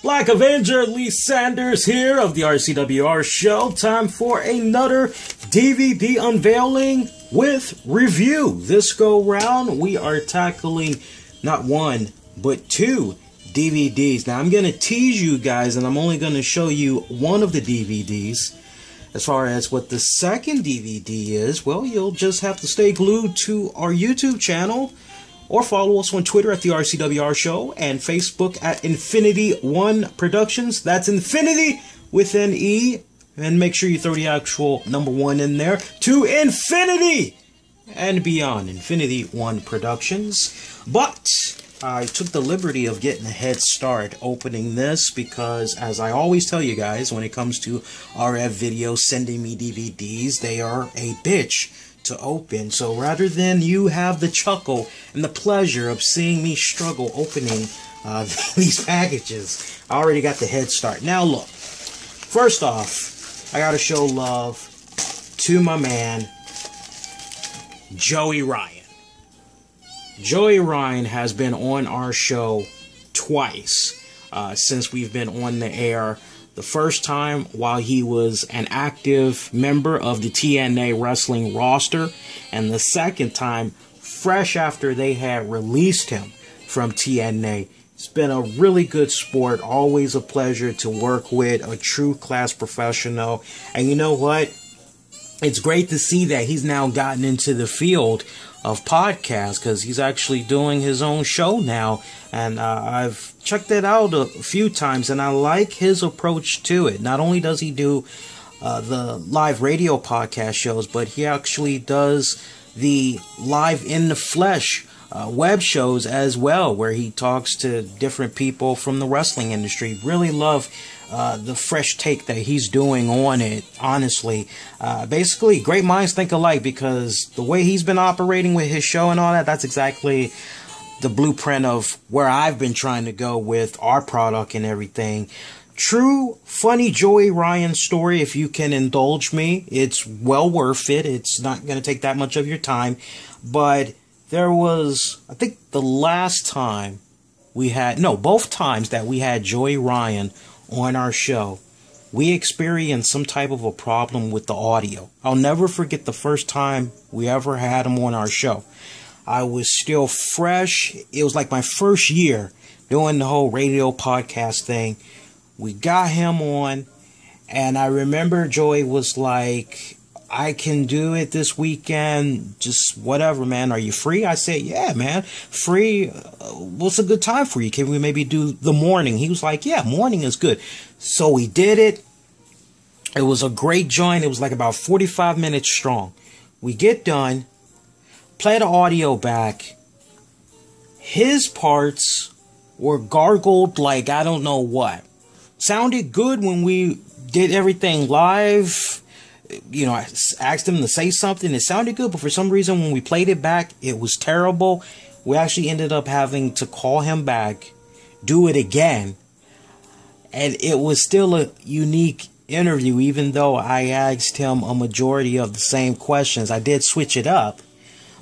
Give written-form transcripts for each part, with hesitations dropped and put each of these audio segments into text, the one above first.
Black Avenger Lee Sanders here of the RCWR show. Time for another DVD unveiling with review. This go round, we are tackling not one, but two DVDs. Now, I'm going to tease you guys, and I'm only going to show you one of the DVDs. As far as what the second DVD is, well, you'll just have to stay glued to our YouTube channel or follow us on Twitter at the RCWR Show and Facebook at Infinity One Productions. That's Infinity with an E. And make sure you throw the actual number one in there. To infinity and beyond. Infinity One Productions. But I took the liberty of getting a head start opening this because, as I always tell you guys, when it comes to RF videos sending me DVDs, they are a bitch to open. So rather than you have the chuckle and the pleasure of seeing me struggle opening these packages, I already got the head start. Now look, first off, I gotta show love to my man Joey Ryan. Joey Ryan has been on our show twice since we've been on the air. The first time while he was an active member of the TNA wrestling roster, and the second time fresh after they had released him from TNA. It's been a really good sport, always a pleasure to work with, a true class professional. And you know what? It's great to see that he's now gotten into the field of podcasts, because he's actually doing his own show now, and I've checked it out a few times, and I like his approach to it. Not only does he do the live radio podcast shows, but he actually does the live in the flesh web shows as well, where he talks to different people from the wrestling industry. Really love the fresh take that he's doing on it, honestly. Basically, great minds think alike, because the way he's been operating with his show and all that, that's exactly the blueprint of where I've been trying to go with our product and everything. True, funny Joey Ryan story, if you can indulge me. It's well worth it. It's not going to take that much of your time. But there was, I think the last time we had, no, both times that we had Joey Ryan on our show, we experienced some type of a problem with the audio. I'll never forget the first time we ever had him on our show. I was still fresh. It was like my first year doing the whole radio podcast thing. We got him on, and I remember Joey was like, I can do it this weekend, just whatever, man. Are you free? I said, yeah, man, free. What's a good time for you? Can we maybe do the morning? He was like, yeah, morning is good. So we did it. It was a great joint. It was like about 45 minutes strong. We get done, play the audio back. His parts were gargled like I don't know what. Sounded good when we did everything live. You know, I asked him to say something. It sounded good, but for some reason, when we played it back, it was terrible. We actually ended up having to call him back, do it again, and it was still a unique interview, even though I asked him a majority of the same questions. I did switch it up,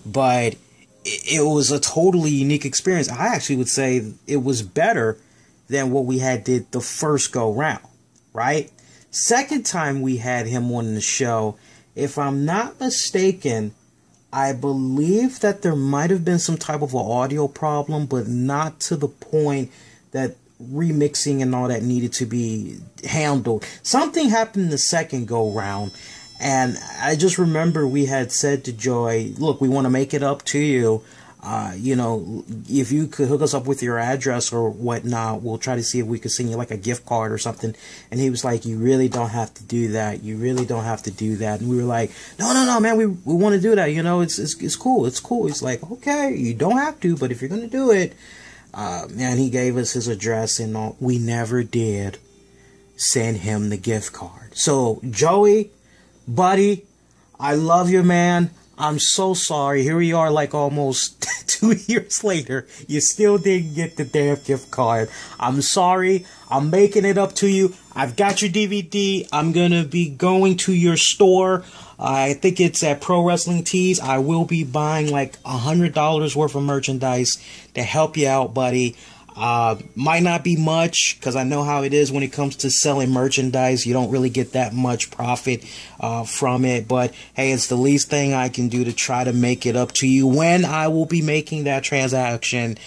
but it was a totally unique experience. I actually would say it was better than what we had did the first go round, right? Second time we had him on the show, if I'm not mistaken, I believe that there might have been some type of an audio problem, but not to the point that remixing and all that needed to be handled. Something happened the second go round, and I just remember we had said to Joy, look, we want to make it up to you. You know, if you could hook us up with your address or whatnot, we'll try to see if we could send you like a gift card or something. And he was like, you really don't have to do that. You really don't have to do that. And we were like, no, man, we want to do that. You know, it's cool. It's cool. He's like, okay, you don't have to, but if you're going to do it, man, he gave us his address and all. We never did send him the gift card. So Joey, buddy, I love you, man. I'm so sorry. Here we are like almost 2 years later. You still didn't get the damn gift card. I'm sorry. I'm making it up to you. I've got your DVD. I'm going to be going to your store. I think it's at Pro Wrestling Tees. I will be buying like $100 worth of merchandise to help you out, buddy. Might not be much, because I know how it is when it comes to selling merchandise. You don't really get that much profit from it. But hey, it's the least thing I can do to try to make it up to you. When I will be making that transaction,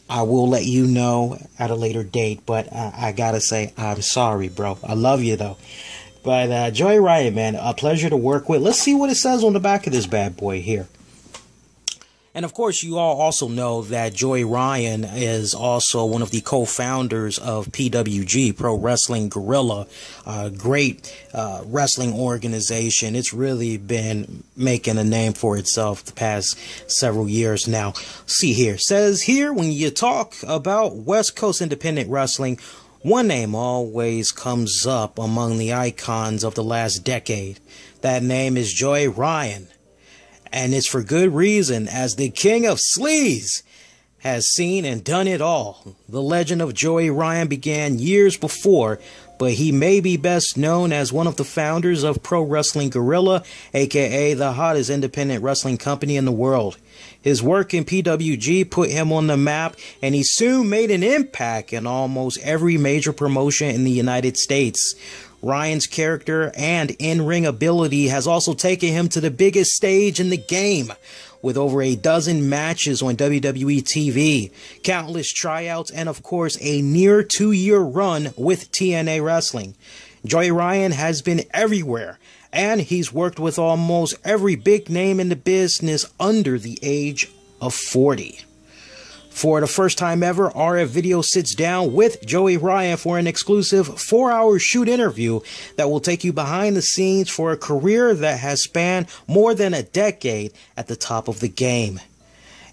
I will let you know at a later date. But I gotta say, I'm sorry, bro. I love you, though. But Joey Ryan, man, a pleasure to work with. Let's see what it says on the back of this bad boy here. And of course, you all also know that Joey Ryan is also one of the co-founders of PWG, Pro Wrestling Guerrilla, a great wrestling organization. It's really been making a name for itself the past several years now. See here, says here, when you talk about West Coast independent wrestling, one name always comes up among the icons of the last decade. That name is Joey Ryan. And it's for good reason, as the king of sleaze has seen and done it all. The legend of Joey Ryan began years before, but he may be best known as one of the founders of Pro Wrestling Guerrilla, aka the hottest independent wrestling company in the world. His work in PWG put him on the map, and he soon made an impact in almost every major promotion in the United States. Ryan's character and in-ring ability has also taken him to the biggest stage in the game, with over a dozen matches on WWE TV, countless tryouts, and of course a near 2-year run with TNA Wrestling. Joey Ryan has been everywhere, and he's worked with almost every big name in the business under the age of 40. For the first time ever, RF Video sits down with Joey Ryan for an exclusive 4-hour shoot interview that will take you behind the scenes for a career that has spanned more than a decade at the top of the game.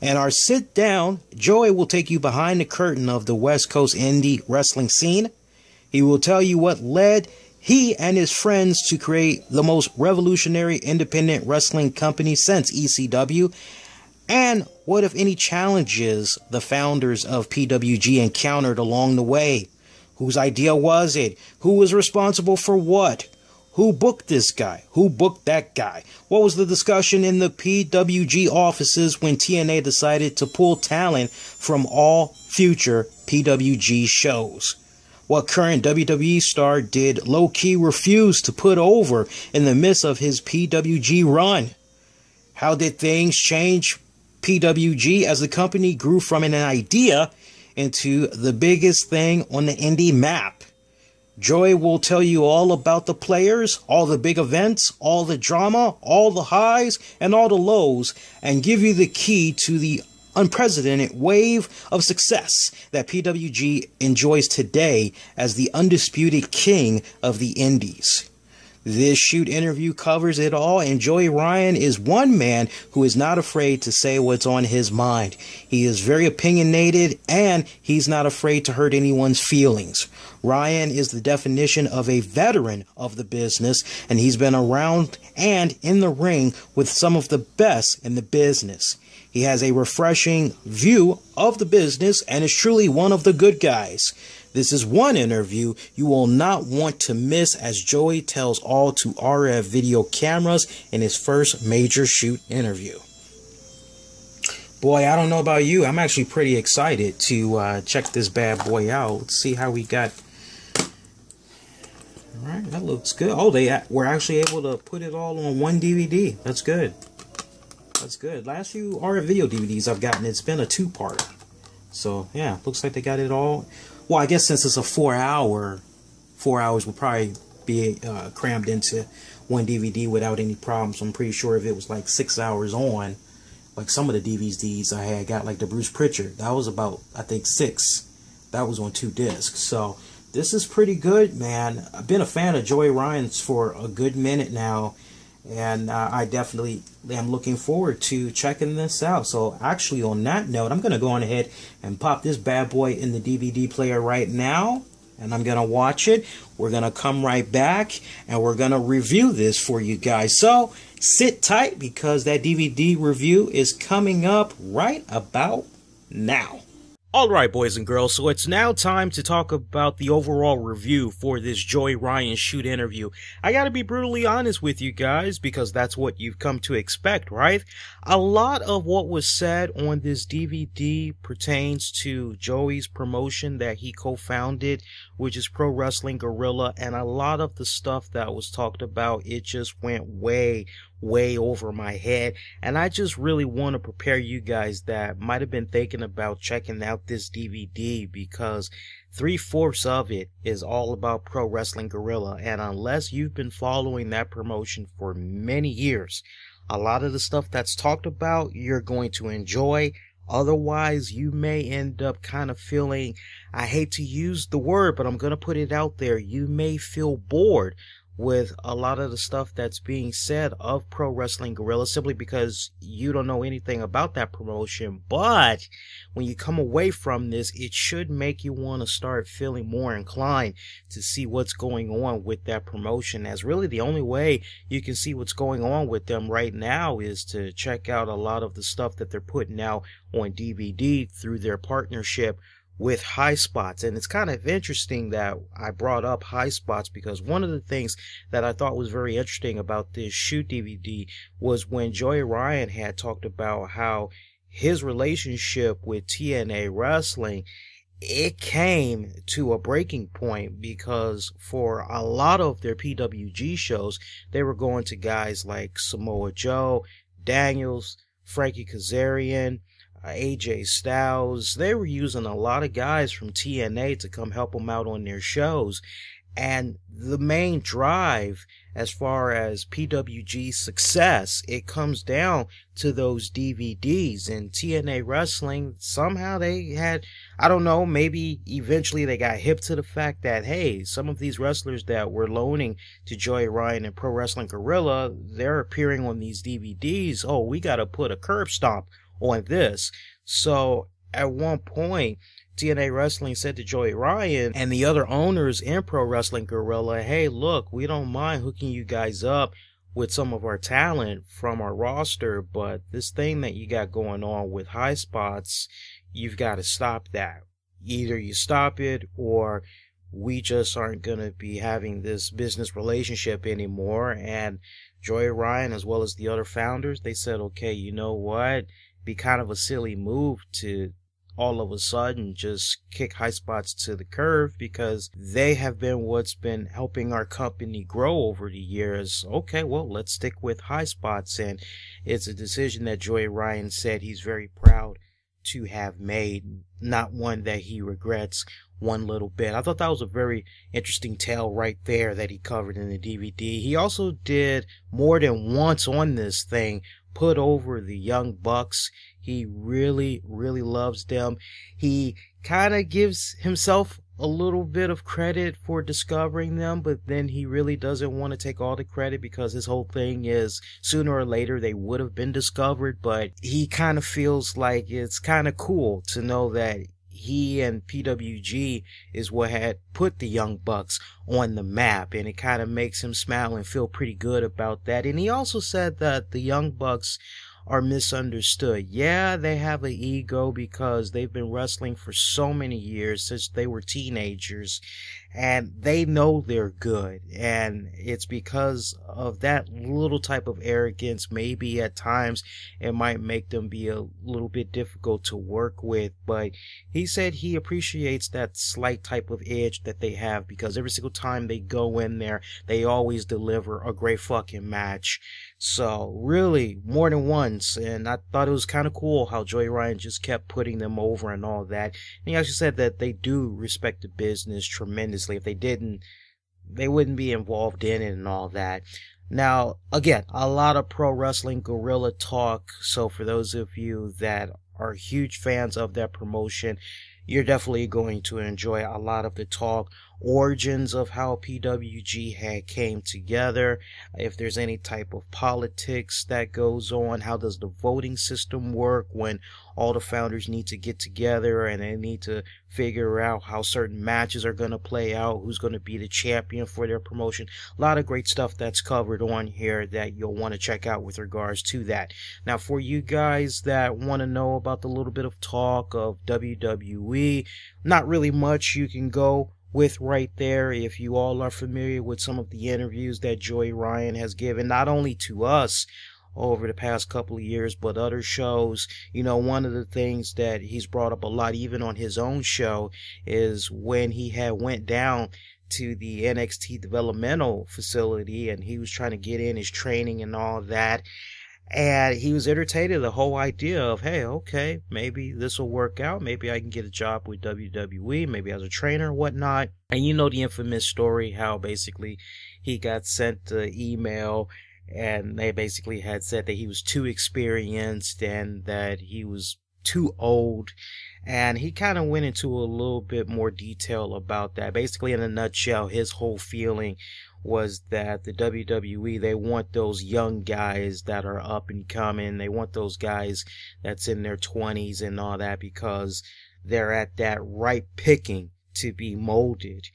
In our sit down, Joey will take you behind the curtain of the West Coast indie wrestling scene. He will tell you what led he and his friends to create the most revolutionary independent wrestling company since ECW, and what, if any, challenges the founders of PWG encountered along the way. Whose idea was it? Who was responsible for what? Who booked this guy? Who booked that guy? What was the discussion in the PWG offices when TNA decided to pull talent from all future PWG shows? What current WWE star did low-key refuse to put over in the midst of his PWG run? How did things change PWG as the company grew from an idea into the biggest thing on the indie map? Joey will tell you all about the players, all the big events, all the drama, all the highs, and all the lows, and give you the key to the unprecedented wave of success that PWG enjoys today as the undisputed king of the indies. This shoot interview covers it all, and Joey Ryan is one man who is not afraid to say what's on his mind. He is very opinionated, and he's not afraid to hurt anyone's feelings. Ryan is the definition of a veteran of the business, and he's been around and in the ring with some of the best in the business. He has a refreshing view of the business and is truly one of the good guys. This is one interview you will not want to miss, as Joey tells all to RF Video cameras in his first major shoot interview. Boy, I don't know about you. I'm actually pretty excited to check this bad boy out. Let's see how we got. All right, that looks good. Oh, they were actually able to put it all on one DVD. That's good. That's good. Last few RF Video DVDs I've gotten, it's been a 2-parter. So, yeah, looks like they got it all. Well, I guess since it's a 4 hours would probably be crammed into one DVD without any problems. I'm pretty sure if it was like 6 hours on, like some of the DVDs I had got, like the Bruce Pritchard, that was about, I think, 6. That was on 2 discs. So this is pretty good, man. I've been a fan of Joey Ryan's for a good minute now, and I definitely am looking forward to checking this out. So actually, on that note, I'm going to go on ahead and pop this bad boy in the DVD player right now, and I'm going to watch it. We're going to come right back, and we're going to review this for you guys. So sit tight, because that DVD review is coming up right about now. Alright, boys and girls, so it's now time to talk about the overall review for this Joey Ryan shoot interview. I gotta be brutally honest with you guys, because that's what you've come to expect, right? A lot of what was said on this DVD pertains to Joey's promotion that he co-founded, which is Pro Wrestling Guerrilla, and a lot of the stuff that was talked about, it just went way over my head, and I just really want to prepare you guys that might have been thinking about checking out this DVD, because 3/4 of it is all about Pro Wrestling Guerrilla, and unless you've been following that promotion for many years, a lot of the stuff that's talked about you're going to enjoy. Otherwise, you may end up kind of feeling, I hate to use the word, but I'm going to put it out there, you may feel bored with a lot of the stuff that's being said of Pro Wrestling Guerrilla, simply because you don't know anything about that promotion. But when you come away from this, it should make you want to start feeling more inclined to see what's going on with that promotion, as really the only way you can see what's going on with them right now is to check out a lot of the stuff that they're putting out on DVD through their partnership with High Spots. And it's kind of interesting that I brought up High Spots, because one of the things that I thought was very interesting about this shoot DVD was when Joey Ryan had talked about how his relationship with TNA Wrestling, it came to a breaking point, because for a lot of their PWG shows, they were going to guys like Samoa Joe, Daniels, Frankie Kazarian, AJ Styles. They were using a lot of guys from TNA to come help them out on their shows. And the main drive as far as PWG success, it comes down to those DVDs. And TNA Wrestling, somehow they had, I don't know, maybe eventually they got hip to the fact that, hey, some of these wrestlers that we're loaning to Joey Ryan and Pro Wrestling Guerrilla, they're appearing on these DVDs. Oh, we got to put a curb stomp on this. So at one point, TNA Wrestling said to Joey Ryan and the other owners in Pro Wrestling Guerrilla, hey, look, we don't mind hooking you guys up with some of our talent from our roster, but this thing that you got going on with High Spots, you've got to stop that. Either you stop it, or we just aren't going to be having this business relationship anymore. And Joey Ryan, as well as the other founders, they said, okay, you know what? Be kind of a silly move to all of a sudden just kick High Spots to the curb, because they have been what's been helping our company grow over the years. Okay, well, let's stick with High Spots. And it's a decision that Joey Ryan said he's very proud to have made, not one that he regrets one little bit. I thought that was a very interesting tale right there that he covered in the DVD. He also did more than once on this thing put over the Young Bucks. He really loves them. He kind of gives himself a little bit of credit for discovering them, but then he really doesn't want to take all the credit, because his whole thing is sooner or later they would have been discovered. But he kind of feels like it's kind of cool to know that he and PWG is what had put the Young Bucks on the map, and it kind of makes him smile and feel pretty good about that. And he also said that the Young Bucks are misunderstood. Yeah, they have an ego because they've been wrestling for so many years, since they were teenagers, and they know they're good. And it's because of that little type of arrogance, maybe at times it might make them be a little bit difficult to work with. But he said he appreciates that slight type of edge that they have, because every single time they go in there, they always deliver a great fucking match. So really, more than once. And I thought it was kind of cool how Joey Ryan just kept putting them over and all that. And he actually said that they do respect the business tremendously. If they didn't, they wouldn't be involved in it and all that. Now, again, a lot of Pro Wrestling Guerrilla talk. So for those of you that are huge fans of that promotion, you're definitely going to enjoy a lot of the talk origins of how PWG had came together, if there's any type of politics that goes on, how does the voting system work when all the founders need to get together and they need to figure out how certain matches are going to play out, who's going to be the champion for their promotion. A lot of great stuff that's covered on here that you'll want to check out with regards to that. Now, for you guys that want to know about the little bit of talk of WWE, not really much you can go with right there. If you all are familiar with some of the interviews that Joey Ryan has given, not only to us over the past couple of years, but other shows, you know, one of the things that he's brought up a lot, even on his own show, is when he had went down to the NXT developmental facility and he was trying to get in his training and all that. And he was entertaining the whole idea of, hey, okay, maybe this will work out. Maybe I can get a job with WWE, maybe as a trainer or whatnot. And you know the infamous story how basically he got sent an email and they basically had said that he was too experienced and that he was too old. And he kind of went into a little bit more detail about that. Basically, in a nutshell, his whole feeling was that the WWE, they want those young guys that are up and coming. They want those guys that's in their 20s and all that because they're at that ripe picking to be molded.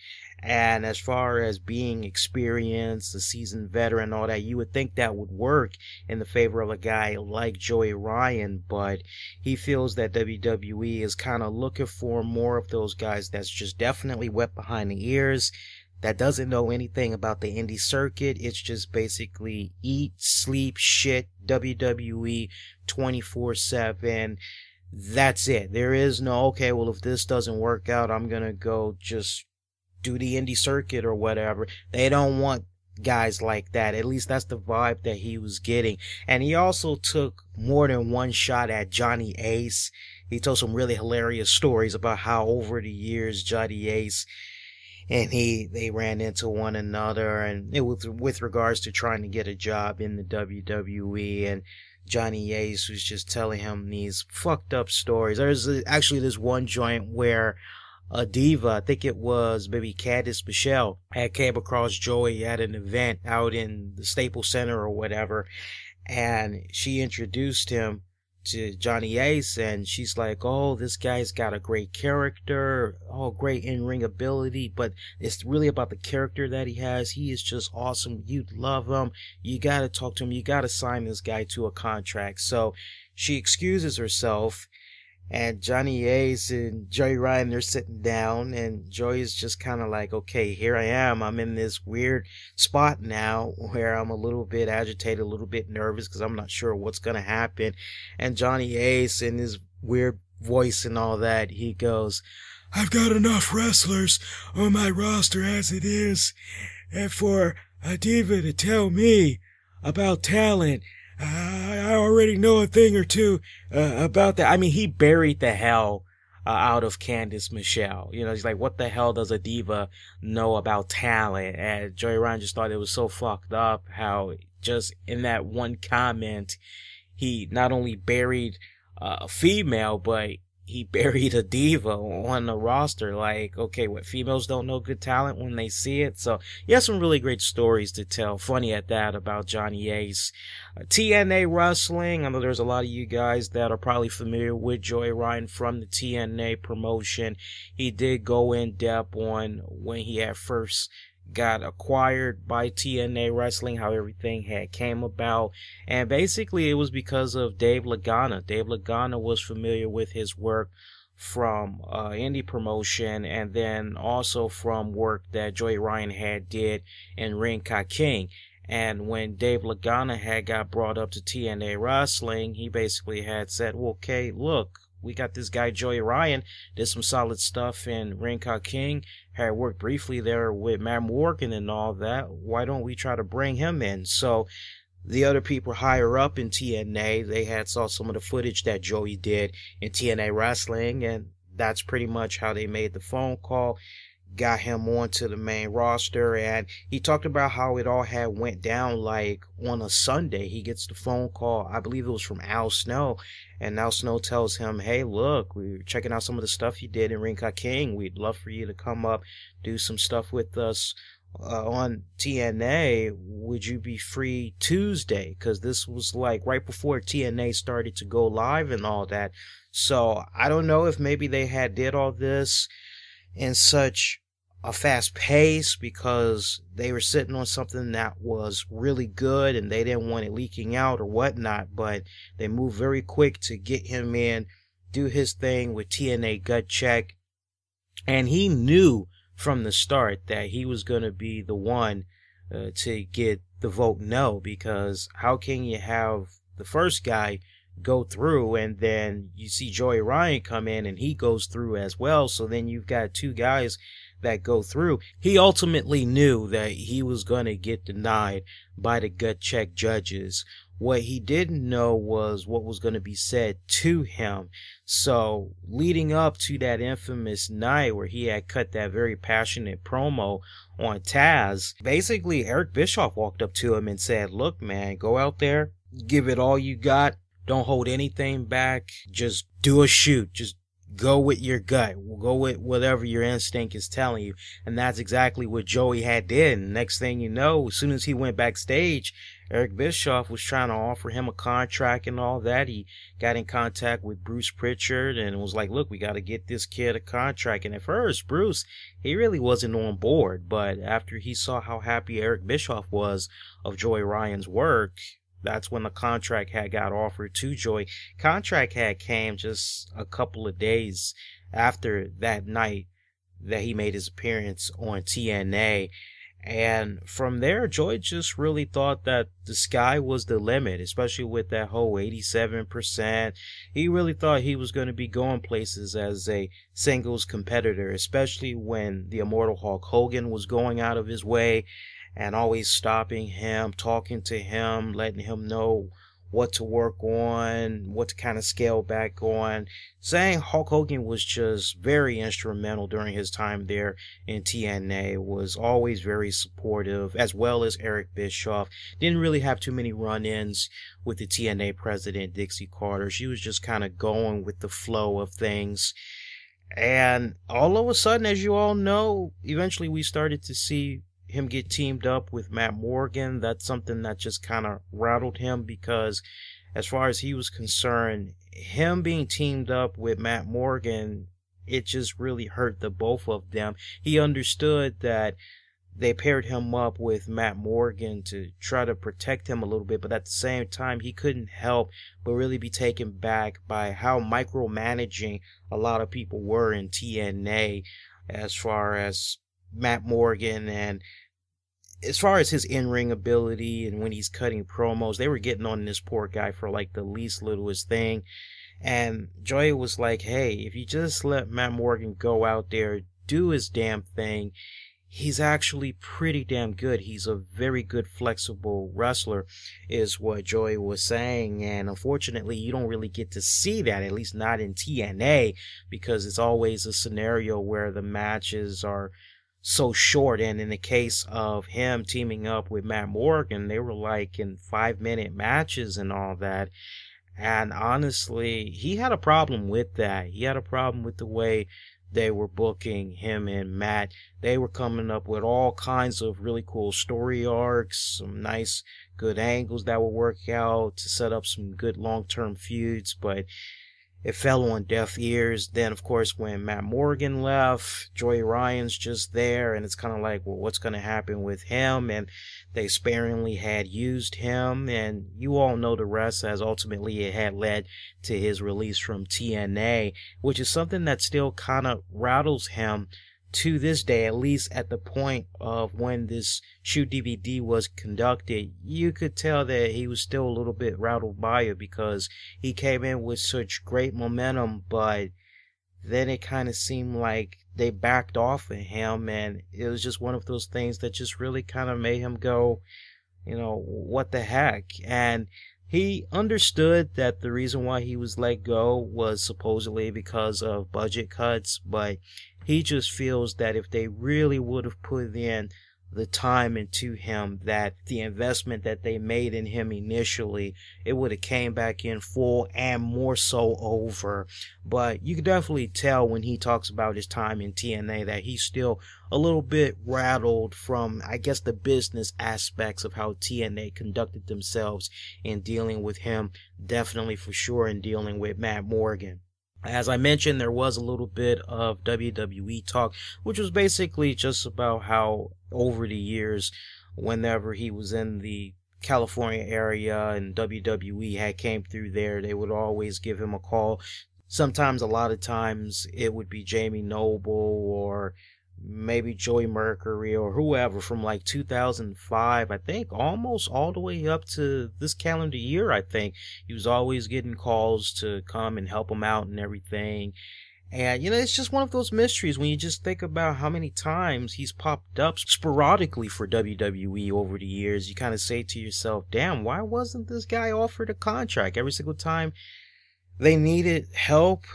And as far as being experienced, a seasoned veteran, all that, you would think that would work in the favor of a guy like Joey Ryan, but he feels that WWE is kind of looking for more of those guys that's just definitely wet behind the ears, that doesn't know anything about the indie circuit. It's just basically eat, sleep, shit, WWE 24/7. That's it. There is no, okay, well, if this doesn't work out, I'm going to go just do the indie circuit or whatever. They don't want guys like that. At least that's the vibe that he was getting. And he also took more than one shot at Johnny Ace. He told some really hilarious stories about how over the years Johnny Ace and they ran into one another, and it was with regards to trying to get a job in the WWE, and Johnny Ace was just telling him these fucked up stories. There's actually this one joint where a diva, I think it was maybe Candice Michelle, had came across Joey at an event out in the Staples Center or whatever, and she introduced him to Johnny Ace, and she's like, oh, this guy's got a great character, oh, great in-ring ability, but it's really about the character that he has. He is just awesome. You'd love him. You gotta talk to him. You gotta sign this guy to a contract. So she excuses herself, and Johnny Ace and Joey Ryan, they're sitting down, and Joey is just kind of like, okay, here I am. I'm in this weird spot now where I'm a little bit agitated, a little bit nervous because I'm not sure what's going to happen. And Johnny Ace, in his weird voice and all that, he goes, I've got enough wrestlers on my roster as it is, and for a diva to tell me about talent, I already know a thing or two about that. I mean, he buried the hell out of Candice Michelle. You know, he's like, what the hell does a diva know about talent? And Joey Ryan just thought it was so fucked up how just in that one comment, he not only buried a female, but he buried a diva on the roster. Like, okay, what, females don't know good talent when they see it? So he has some really great stories to tell. Funny at that about Johnny Ace. TNA Wrestling. I know there's a lot of you guys that are probably familiar with Joey Ryan from the TNA promotion. He did go in depth on when he had first got acquired by TNA Wrestling, how everything had came about, and basically it was because of Dave Lagana. Dave Lagana was familiar with his work from indie promotion, and then also from work that Joey Ryan had did in Ring Ka King. And when Dave Lagana had got brought up to TNA Wrestling, he basically had said, well, okay, look, we got this guy Joey Ryan, did some solid stuff in Ring Ka King, had worked briefly there with Matt Morgan and all that. Why don't we try to bring him in? So the other people higher up in TNA, they had saw some of the footage that Joey did in TNA Wrestling, and that's pretty much how they made the phone call, got him onto the main roster, and he talked about how it all had went down like on a Sunday. He gets the phone call, I believe it was from Al Snow, and Al Snow tells him, hey, look, we're checking out some of the stuff you did in Ring Ka King. We'd love for you to come up, do some stuff with us on TNA. Would you be free Tuesday? Because this was like right before TNA started to go live and all that. So I don't know if maybe they had did all this in such a fast pace because they were sitting on something that was really good and they didn't want it leaking out or whatnot, but they moved very quick to get him in, do his thing with TNA Gut Check, and he knew from the start that he was going to be the one to get the vote no, because how can you have the first guy go through and then you see Joey Ryan come in and he goes through as well, so then you've got two guys that go through. He ultimately knew that he was going to get denied by the Gut Check judges. What he didn't know was what was going to be said to him. So leading up to that infamous night where he had cut that very passionate promo on Taz, basically Eric Bischoff walked up to him and said, look, man, go out there, give it all you got. Don't hold anything back. Just do a shoot. Just go with your gut. Go with whatever your instinct is telling you. And that's exactly what Joey had did. And next thing you know, as soon as he went backstage, Eric Bischoff was trying to offer him a contract and all that. He got in contact with Bruce Pritchard and was like, look, we got to get this kid a contract. And at first, Bruce, he really wasn't on board. But after he saw how happy Eric Bischoff was of Joey Ryan's work, that's when the contract had got offered to Joey. Contract had came just a couple of days after that night that he made his appearance on TNA. And from there, Joey just really thought that the sky was the limit, especially with that whole 87%. He really thought he was going to be going places as a singles competitor, especially when the Immortal Hulk Hogan was going out of his way and always stopping him, talking to him, letting him know what to work on, what to kind of scale back on, saying Hulk Hogan was just very instrumental during his time there in TNA, was always very supportive, as well as Eric Bischoff. Didn't really have too many run-ins with the TNA president, Dixie Carter. She was just kind of going with the flow of things. And all of a sudden, as you all know, eventually we started to see him get teamed up with Matt Morgan. That's something that just kind of rattled him, because as far as he was concerned, him being teamed up with Matt Morgan, it just really hurt the both of them. He understood that they paired him up with Matt Morgan to try to protect him a little bit, but at the same time, he couldn't help but really be taken back by how micromanaging a lot of people were in TNA as far as Matt Morgan, and as far as his in-ring ability and when he's cutting promos, they were getting on this poor guy for like the least littlest thing. And Joey was like, hey, if you just let Matt Morgan go out there, do his damn thing, he's actually pretty damn good. He's a very good flexible wrestler, is what Joey was saying. And unfortunately, you don't really get to see that, at least not in TNA, because it's always a scenario where the matches are so short. And in the case of him teaming up with Matt Morgan, they were like in 5-minute matches and all that. And honestly, he had a problem with that. He had a problem with the way they were booking him and Matt. They were coming up with all kinds of really cool story arcs, some nice good angles that would work out to set up some good long-term feuds, but it fell on deaf ears. Then, of course, when Matt Morgan left, Joey Ryan's just there, and it's kind of like, well, what's going to happen with him? And they sparingly had used him, and you all know the rest, as ultimately it had led to his release from TNA, which is something that still kind of rattles him to this day, at least at the point of when this shoot DVD was conducted. You could tell that he was still a little bit rattled by it, because he came in with such great momentum, but then it kind of seemed like they backed off of him, and it was just one of those things that just really kind of made him go, you know, what the heck? And He understood that the reason why he was let go was supposedly because of budget cuts, but he just feels that if they really would have put in the time into him, that the investment that they made in him initially, it would have came back in full and more so over. But you can definitely tell when he talks about his time in TNA that he's still a little bit rattled from, I guess, the business aspects of how TNA conducted themselves in dealing with him, definitely for sure in dealing with Matt Morgan. As I mentioned, there was a little bit of WWE talk, which was basically just about how over the years, whenever he was in the California area and WWE had came through there, they would always give him a call. Sometimes, a lot of times, it would be Jamie Noble or maybe Joey Mercury or whoever from like 2005, I think, almost all the way up to this calendar year. I think he was always getting calls to come and help him out and everything. And, it's just one of those mysteries when you just think about how many times he's popped up sporadically for WWE over the years. You kind of say to yourself, damn, why wasn't this guy offered a contract every single time they needed help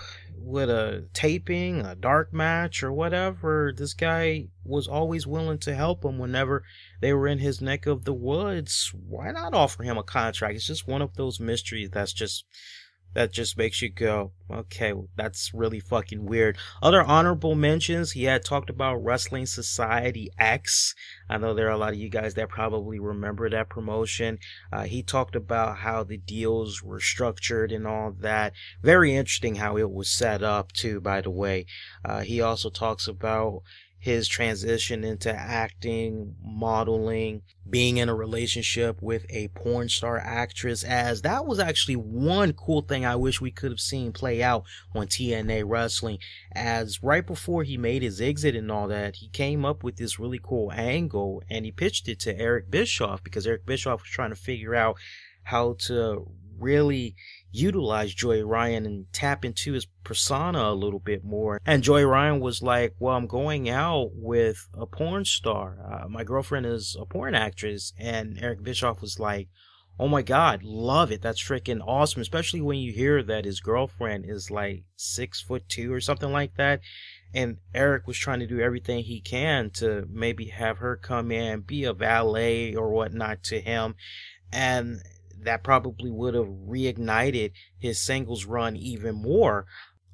with a taping, a dark match, or whatever? This guy was always willing to help them whenever they were in his neck of the woods. Why not offer him a contract? It's just one of those mysteries that just makes you go, okay, well, that's really fucking weird. Other honorable mentions, he had talked about Wrestling Society X. I know there are a lot of you guys that probably remember that promotion. He talked about how the deals were structured and all that. Very interesting how it was set up too, by the way. He also talks about his transition into acting, modeling, being in a relationship with a porn star actress, as that was actually one cool thing I wish we could have seen play out on TNA Wrestling, as right before he made his exit and all that, he came up with this really cool angle and he pitched it to Eric Bischoff, because Eric Bischoff was trying to figure out how to really utilize Joey Ryan and tap into his persona a little bit more. And Joey Ryan was like, well, I'm going out with a porn star. My girlfriend is a porn actress. And Eric Bischoff was like, oh my God, love it. That's freaking awesome. Especially when you hear that his girlfriend is like 6'2" or something like that. And Eric was trying to do everything he can to maybe have her come in, be a valet or whatnot to him. And that probably would have reignited his singles run even more.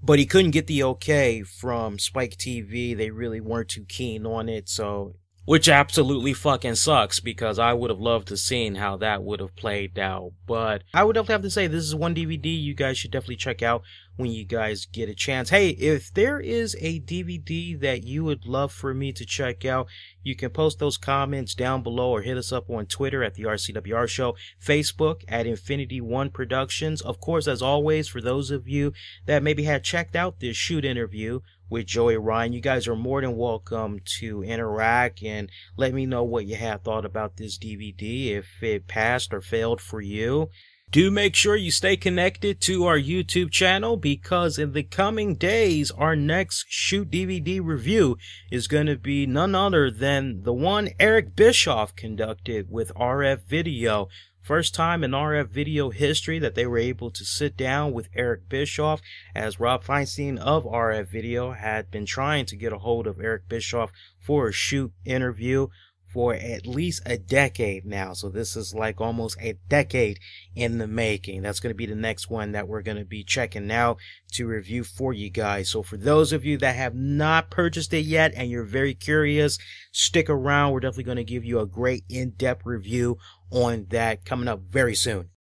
But he couldn't get the okay from Spike TV. They really weren't too keen on it, so, which absolutely fucking sucks, because I would have loved to seen how that would have played out. But I would definitely have to say, this is one DVD you guys should definitely check out when you guys get a chance. Hey, if there is a DVD that you would love for me to check out, you can post those comments down below or hit us up on Twitter at the RCWR Show, Facebook at Infinity One Productions. Of course, as always, for those of you that maybe had checked out this shoot interview with Joey Ryan, you guys are more than welcome to interact and let me know what you had thought about this DVD, if it passed or failed for you. Do make sure you stay connected to our YouTube channel, because in the coming days, our next shoot DVD review is going to be none other than the one Eric Bischoff conducted with RF Video. First time in RF Video history that they were able to sit down with Eric Bischoff, as Rob Feinstein of RF Video had been trying to get a hold of Eric Bischoff for a shoot interview for at least a decade now. So this is like almost a decade in the making. That's going to be the next one that we're going to be checking out to review for you guys. So for those of you that have not purchased it yet and you're very curious, stick around. We're definitely going to give you a great in-depth review on that coming up very soon.